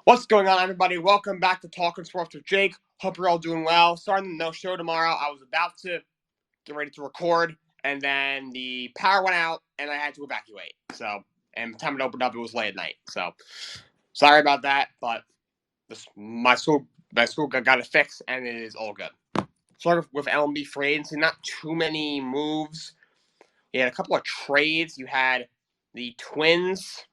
What's going on, everybody? Welcome back to Talkin Sports with Jake. Hope you're all doing well. Starting the no show tomorrow. I was about to get ready to record, and then the power went out, and I had to evacuate. And the time it opened up, it was late at night. So, sorry about that, but my school got it fixed, and it is all good. Starting with MLB Free Agency, not too many moves. You had a couple of trades. You had the Twins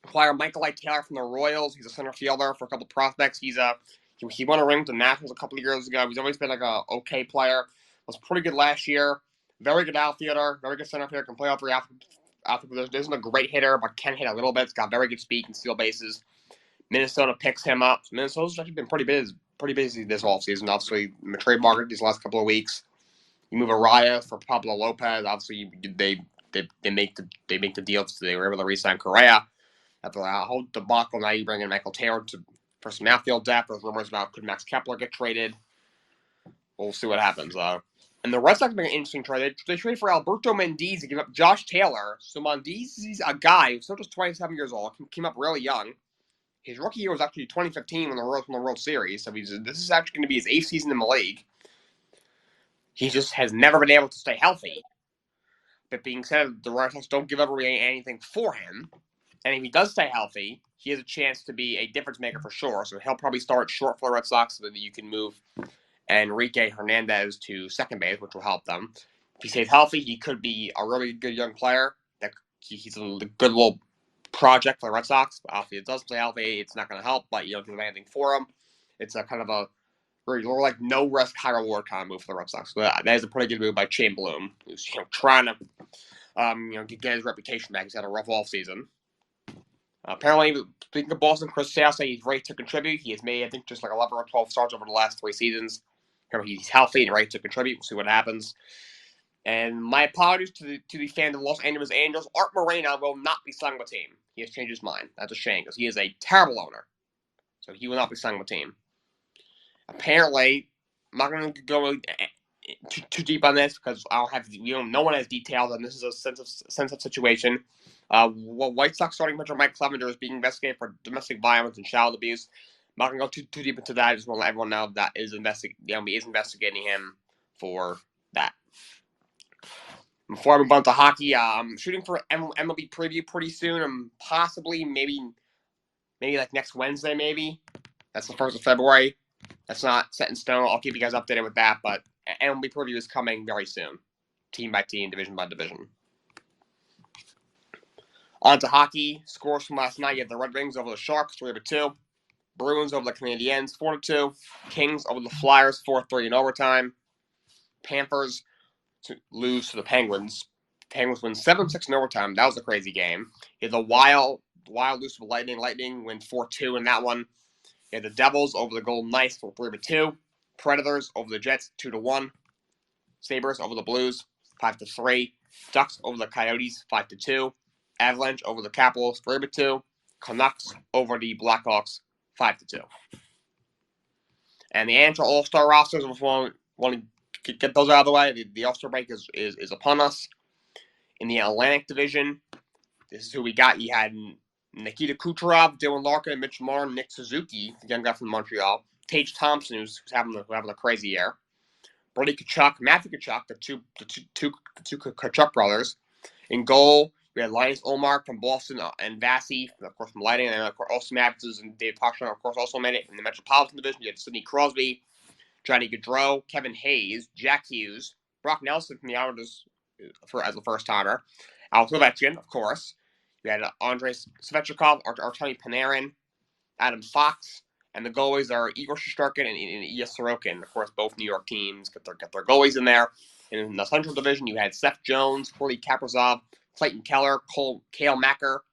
acquire Michael Taylor from the Royals. He's a center fielder for a couple of prospects. He won a ring with the Nationals a couple of years ago. He's always been like a okay player. Was pretty good last year. Very good outfielder. Very good center fielder. Can play all three outfielders. Isn't a great hitter, but can hit a little bit. He's got very good speed and steal bases. Minnesota picks him up. Minnesota's actually been pretty busy this offseason. Obviously, in the trade market these last couple of weeks. You move Araya for Pablo Lopez. Obviously, they make the deal. So they were able to re-sign Correa. After a whole debacle, now you bring in Michael Taylor for some outfield depth. There's rumors about could Max Kepler get traded. We'll see what happens. And the Red Sox make an interesting trade. They traded for Alberto Mendez to give up Josh Taylor. So Mendez is a guy who's still just 27 years old, came up really young. His rookie year was actually 2015 when the Royals won the World Series. So this is actually going to be his 8th season in the league. He just has never been able to stay healthy. That being said, the Red Sox don't give up really anything for him. And if he does stay healthy, he has a chance to be a difference maker for sure. So he'll probably start short for the Red Sox so that you can move Enrique Hernandez to second base, which will help them. If he stays healthy, he could be a really good young player. He's a good little project for the Red Sox. But if he does stay healthy, it's not going to help, but you don't do anything for him. It's a kind of a very like no risk, high reward kind of move for the Red Sox. So that is a pretty good move by Shane Bloom, who's trying to get his reputation back. He's had a rough offseason. Apparently, speaking of Boston, Chris Sale said he's ready to contribute. He has made, I think, just like 11 or 12 starts over the last 3 seasons. He's healthy and ready to contribute. We'll see what happens. And my apologies to the fans of Los Angeles Angels. Art Moreno will not be signed with the team. He has changed his mind. That's a shame because he is a terrible owner. So he will not be signed with the team. Apparently, I'm not going to go too deep on this because no one has details, and this is a sensitive situation. White Sox starting pitcher Mike Clevenger is being investigated for domestic violence and child abuse. I'm not going to go too deep into that. I just want to let everyone know that is investigating him for that. Before I move on to hockey, I'm shooting for MLB preview pretty soon. Possibly, maybe like next Wednesday, maybe. That's the 1st of February. That's not set in stone. I'll keep you guys updated with that, but MLB preview is coming very soon. Team by team, division by division. On to hockey. Scores from last night. You have the Red Wings over the Sharks, 3-2. Bruins over the Canadiens, 4-2. Kings over the Flyers, 4-3 in overtime. Panthers lose to the Penguins. Penguins win 7-6 in overtime. That was a crazy game. You had the Wild lose to the Lightning. Lightning win 4-2 in that one. You had the Devils over the Golden Knights for 3-2. Predators over the Jets, 2-1. Sabres over the Blues, 5-3. Ducks over the Coyotes, 5-2. Avalanche over the Capitals, 3-2. Canucks over the Blackhawks, 5-2. And the NHL All-Star rosters, if we want to get those out of the way, the All-Star break is upon us. In the Atlantic Division, this is who we got. You had Nikita Kucherov, Dylan Larkin, Mitch Marner, Nick Suzuki, the young guy from Montreal. Tage Thompson, who's having a crazy year. Brady Tkachuk, Matthew Tkachuk, the two Tkachuk brothers. In goal, we had Linus Ullmark from Boston and Vasi, of course, from Lightning, and of course, also Matthews and Dave Pastrana, of course, also made it. In the Metropolitan Division, you had Sidney Crosby, Johnny Gaudreau, Kevin Hayes, Jack Hughes, Brock Nelson from the Islanders as a first-timer, Alex Ovechkin, of course. We had Andrei Svechnikov, Artemi Panarin, Adam Fox, and the goalies are Igor Shesterkin and Ilya Sorokin. Of course, both New York teams get their goalies in there. And in the Central Division, you had Seth Jones, Corey Kaprizov, Clayton Keller, Cale Macker,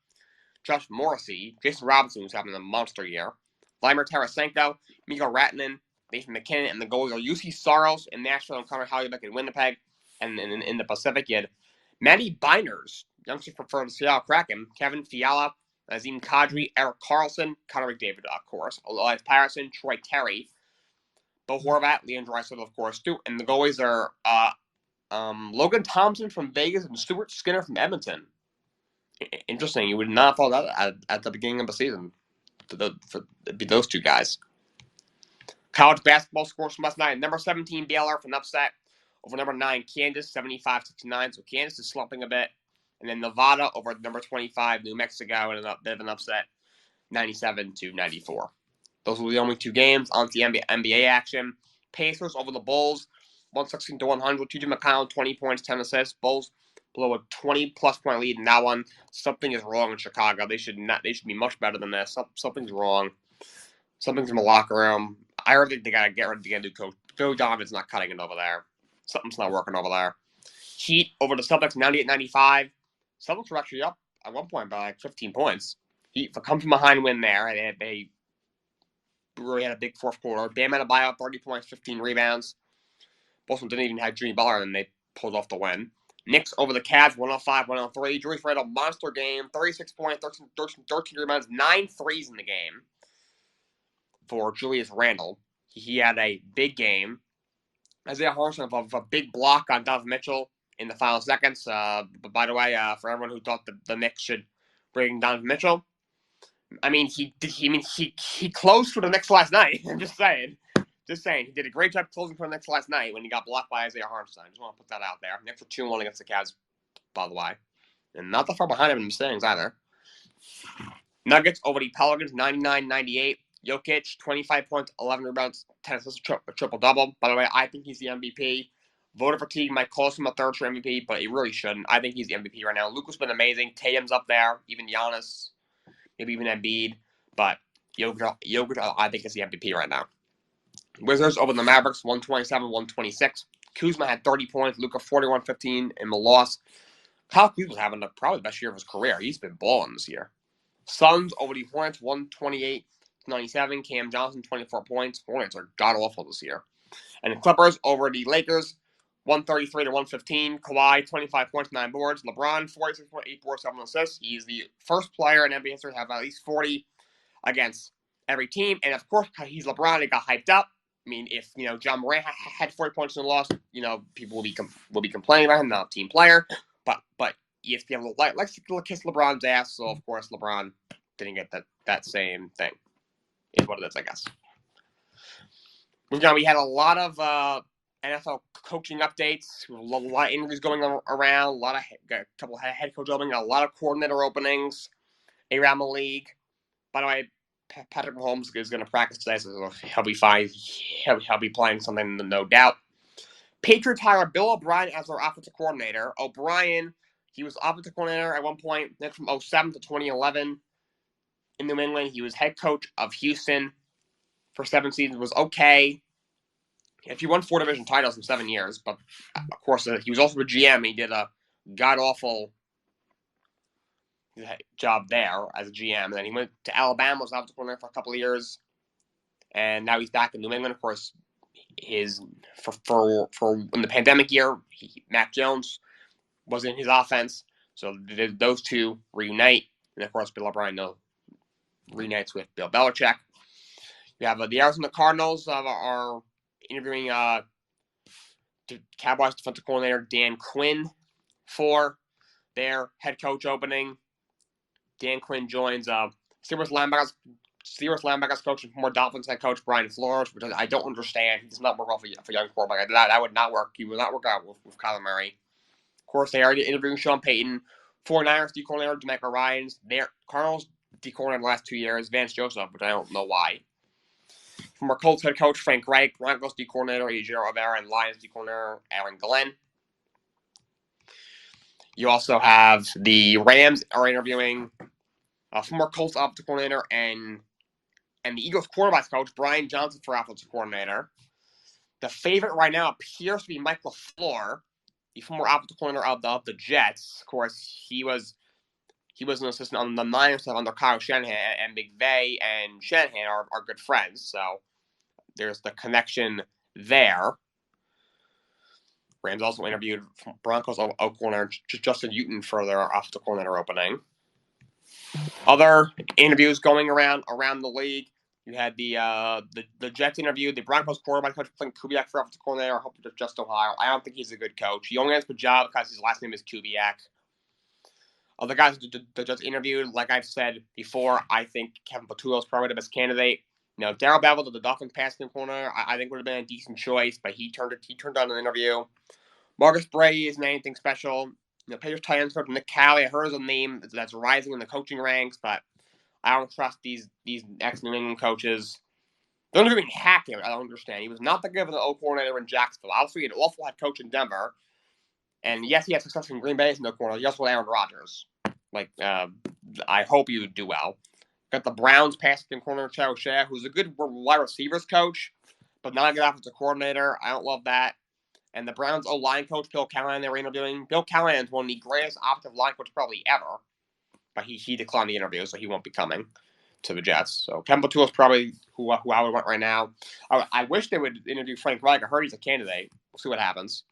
Josh Morrissey, Jason Robinson, who's having a monster year, Vladimir Tarasenko, Mikko Ratinen, Nathan McKinnon, and the goalies are UC Saros in Nashville and Connor Hellebuyck in Winnipeg. And in the Pacific, you had Matty Beiners, youngster for the Seattle Kraken, Kevin Fiala, Nazem Kadri, Eric Carlson, Connor McDavid, of course, Elias Patterson, Troy Terry, Bo Horvat, Leon Draisaitl, of course, too. And the goalies are Logan Thompson from Vegas and Stuart Skinner from Edmonton. Interesting. You would not have thought that at the beginning of the season. be those two guys. College basketball scores from last night. Number 17 Baylor for an upset over number 9 Kansas, 75-69. So Kansas is slumping a bit. And then Nevada over number 25 New Mexico in a bit of an upset, 97-94. Those were the only two games. On to the NBA action. Pacers over the Bulls, 116-100. TJ McConnell, 20 points, 10 assists. Bulls blow a 20-plus point lead in that one. Something is wrong in Chicago. They should be much better than this. Something's wrong. Something's in the locker room. I heard they got to get rid of the new coach. Joe Donovan's not cutting it over there. Something's not working over there. Heat over the Celtics, 98-95. Celtics were actually up at one point by like 15 points. Heat come from behind win there. They really had a big fourth quarter. Bam Adebayo, 30 points, 15 rebounds. Boston didn't even have Jimmy Butler, and they pulled off the win. Knicks over the Cavs, 105-103. Julius Randle, monster game. 36 points, 13 rebounds, 9 threes in the game for Julius Randle. He had a big game. Isaiah Harrison of a big block on Donovan Mitchell in the final seconds. But by the way, for everyone who thought the Knicks should bring Donovan Mitchell, I mean, he closed for the Knicks last night. I'm just saying. He did a great job closing for the Knicks last night when he got blocked by Isaiah Harrison. I just want to put that out there. Knicks were 2-1 against the Cavs, by the way. And not that far behind him in the standings either. Nuggets over the Pelicans, 99-98. Jokic, 25 points, 11 rebounds, 10 assists, a triple-double. By the way, I think he's the MVP. Voter fatigue might cost him a third for MVP, but he really shouldn't. I think he's the MVP right now. Luka's been amazing. Tatum's up there. Even Giannis. Maybe even Embiid. But Jokic, I think, is the MVP right now. Wizards over the Mavericks, 127-126. Kuzma had 30 points. Luka, 41-15 in the loss. Kyle Kuzma's having probably the best year of his career. He's been balling this year. Suns over the Hornets, 128-97. Cam Johnson, 24 points. Hornets are god-awful this year. And the Clippers over the Lakers, 133-115. Kawhi, 25 points, 9 boards. LeBron, 46.8 boards, 7 assists. He's the first player in NBA history to have at least 40 against every team. And of course, he's LeBron. It got hyped up. I mean, if John Morant had 40 points in the loss, people will be complaining about him, not a team player. But ESPN likes to kiss LeBron's ass, so of course LeBron didn't get that same thing. Is what it is, I guess. We had a lot of NFL coaching updates, a lot of injuries going around, a couple of head coach openings, a lot of coordinator openings around the league. By the way, Patrick Mahomes is going to practice today, so he'll be fine. He'll be playing something, no doubt. Patriots hire Bill O'Brien as their offensive coordinator. O'Brien, he was offensive coordinator at one point, then from 2007 to 2011 in New England. He was head coach of Houston for 7 seasons. Was okay. He won 4 division titles in 7 years, but of course he was also a GM. He did a god-awful job there as a GM. And then he went to Alabama, was offensive coordinator for a couple of years, and now he's back in New England. Of course, for in the pandemic year, Mac Jones was in his offense, so those two reunite, and of course, Bill O'Brien reunites with Bill Belichick. We have the Arizona Cardinals are interviewing the Cowboys defensive coordinator Dan Quinn for their head coach opening. Dan Quinn joins Steelers linebackers coach and former Dolphins head coach Brian Flores, which I don't understand. He does not work well for young quarterback. That would not work. He would not work out with Kyler Murray. Of course, they are interviewing Sean Payton. 49ers D coordinator DeMeco Ryans. Their Cardinals D coordinator the last 2 years, Vance Joseph, but I don't know why. Former Colts head coach Frank Reich, Broncos D coordinator Ejiro Rivera, and Lions D coordinator Aaron Glenn. You also have the Rams are interviewing former Colts offensive coordinator and the Eagles quarterbacks coach Brian Johnson for offensive coordinator. The favorite right now appears to be Mike LaFleur, the former offensive coordinator of the Jets. Of course, he was an assistant on the Niners under Kyle Shanahan, and McVay and Shanahan are good friends. So there's the connection there. Rams also interviewed Broncos coordinator Justin Newton for their offensive coordinator opening. Other interviews going around the league. You had the Jets interview, the Broncos quarterback coach Clint Kubiak for offensive coordinator. I hope it's just Ohio. I don't think he's a good coach. He only has the job because his last name is Kubiak. Other guys that just interviewed, like I've said before, I think Kevin Patullo is probably the best candidate. Darryl Bevel, the Dolphins passing corner, I think would have been a decent choice, but he turned down an interview. Marcus Bray isn't anything special. Patriots tight ends coach Nick Cali, I heard is a name that's rising in the coaching ranks, but I don't trust these ex-New England coaches. They're interviewing Hackett, I don't understand. He was not that good of an O coordinator in Jacksonville. Obviously, an awful head coach in Denver. And yes, he had success in Green Bay as no corner. He also with Aaron Rodgers. I hope you do well. Got the Browns passing corner, Chow Shea, who's a good wide receivers coach, but not a good offensive coordinator. I don't love that. And the Browns O-line coach, Bill Callahan, they were interviewing. Bill Callahan is one of the greatest offensive line coaches probably ever, but he declined the interview, so he won't be coming to the Jets. So Kevin Patullo is probably who I would want right now. I wish they would interview Frank Reich. I heard he's a candidate. We'll see what happens.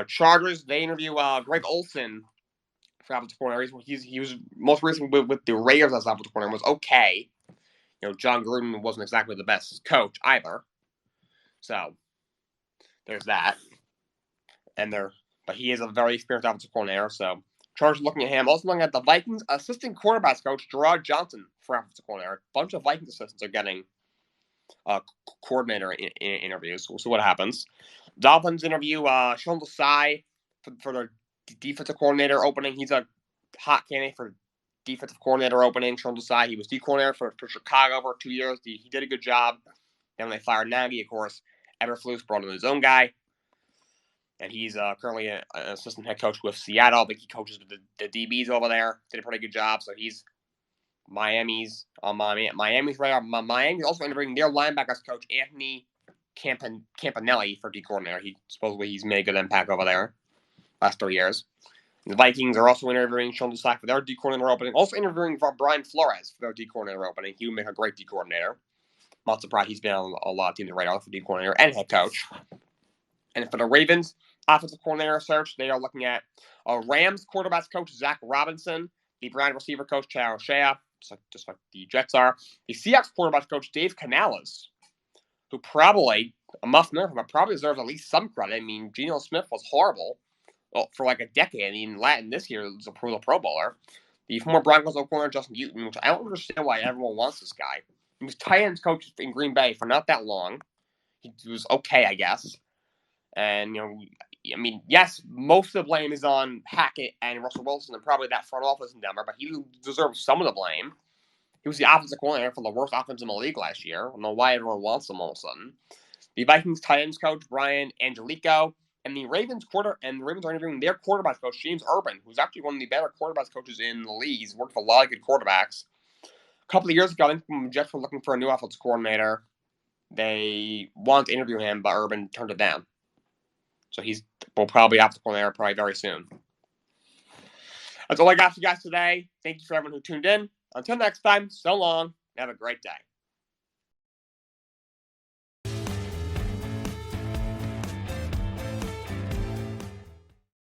Chargers, they interview Greg Olson for offensive coordinator. He was most recently with the Raiders as offensive coordinator. Was okay. John Gruden wasn't exactly the best coach either. So there's that. But he is a very experienced offensive coordinator. So Chargers looking at him. Also looking at the Vikings assistant quarterbacks coach Gerard Johnson for offensive coordinator. A bunch of Vikings assistants are getting coordinator interviews. We'll see what happens. Dolphins interview Sean Desai for their defensive coordinator opening. He's a hot candidate for defensive coordinator opening. Sean Desai, he was D coordinator for Chicago for 2 years. He did a good job. Then when they fired Nagy, of course, Eberflus brought in his own guy. And he's currently an assistant head coach with Seattle. I think he coaches the DBs over there. Did a pretty good job. So he's Miami's radar. Miami's also interviewing their linebackers coach, Anthony Campanelli, for D coordinator. He's made a good impact over there last 3 years. And the Vikings are also interviewing Sean Desai for their D coordinator opening. Also interviewing Brian Flores for their D coordinator opening. He would make a great D coordinator. Not surprised he's been on a lot of teams' radar for D coordinator and head coach. And for the Ravens offensive coordinator search, they are looking at Rams quarterbacks coach Zach Robinson, the Brown receiver coach Chow Shea, just like the Jets are, the Seahawks quarterbacks coach Dave Canales, who probably, a muff nerve, but probably deserves at least some credit. I mean, Geno Smith was horrible for like a decade. I mean, Latin this year was a Pro Bowler. The former Broncos corner Justin Newton, which I don't understand why everyone wants this guy. He was tight ends coach in Green Bay for not that long. He was okay, I guess. And, yes, most of the blame is on Hackett and Russell Wilson and probably that front office in Denver, but he deserves some of the blame. He was the offensive coordinator for the worst offense in the league last year. I don't know why everyone wants him all of a sudden. The Vikings tight ends coach, Brian Angelico, and the Ravens are interviewing their quarterback coach, James Urban, who's actually one of the better quarterback coaches in the league. He's worked for a lot of good quarterbacks. A couple of years ago, I think when the Jets were looking for a new offensive coordinator, they wanted to interview him, but Urban turned it down. So will probably have to coordinator probably very soon. That's all I got for you guys today. Thank you for everyone who tuned in. Until next time, so long. Have a great day.